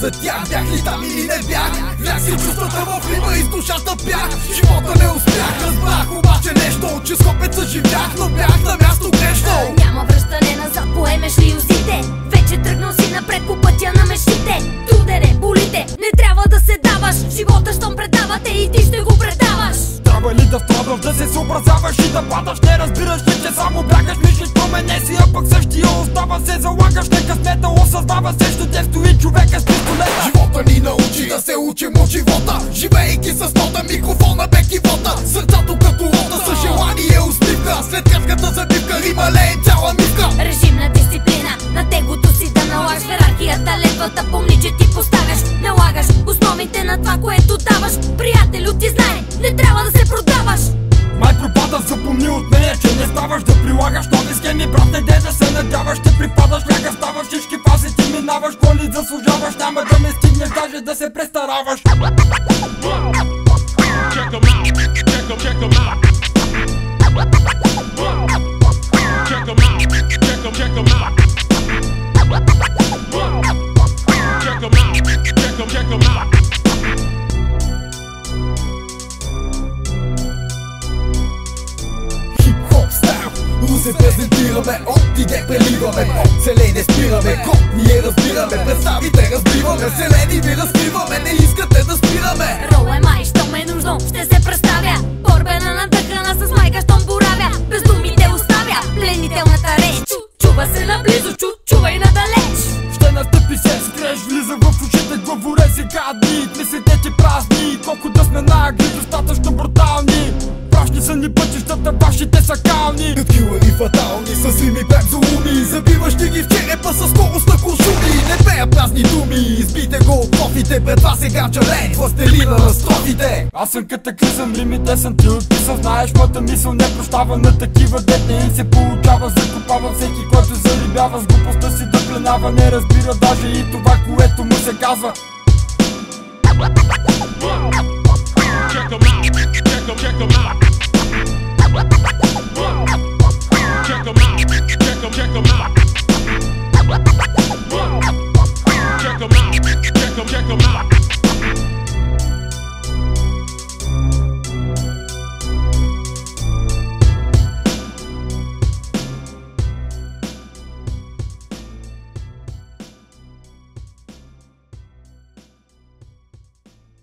за тях. Бях ли там или не бях? Бях си чувствата в Рима и с душата пях. Живота не успях, разбрах обаче нещо, че Скопеца живях, но бях на място грешно. Няма връщане назад, поемеш ли юзите? Вече тръгнал си напред по пътя на мечтите. Трудене, болите, не трябва да се даваш. Живота щом предавате и ти ще го предаваш. Трябва ли да страдаш, да се съобразяваш и да падаш? Не разбираш ли, че само бягаш, мислиш промене си, а пък същия остава, се залагаш. Нека смета осъзнава, срещу те стои човека с пистолет. Живота ни научи да се учим от живота, живейки с нота, микрофона, бек и вода. Сърцато като лота, с желание усмивка. След рязката забивка Рима лее цяла мивка. Режим на дисциплина, на тегото си да налагаш. Йерархията, летвата, помни, че ти поставяш. Налагаш основите на това, което даваш. Приятелю, ти знай, не трябва да се продаваш. Май пропадаш, запомни от нея, че не ставаш да прилагаш нови схеми. Брат, не де да се надяваш, ще припадаш, ляга ставаш, всички фази ти минаваш. Коли заслужаваш, няма да ме стигнеш, даже да се престараваш. Се презентираме, от идея преливаме, от целей не спираме, код ние разбираме, представите разбиваме, вселени ви разкриваме, не искате да спираме. Рол е май, що ме е нужно, ще се представя. Борбена надъхана с майка, щом боравя. Без думите оставя, пленителната реч. Чува се наблизо, чувай надалеч. Ще настъпи се скреш, влиза в ушите, говоре си гадни. Мислите ти празни, колко да сме нагли, достатъчно брутални. Прашни са ни пътищата, вашите са кални. Килъри фатални, с рими бензоуми, забиващи ги в черепа със скорост на куршуми. Не пея празни думи, избийте го от профите, пред вас е гача лед, властелина на строфите. Аз съм катаклизъм, римите съм ти отписал. Знаеш, моята мисъл не прощава на такива, дет не им се получава. Закопава всеки, който зарибява с глупостта си да пленава. Не разбира даже и това, което му се казва.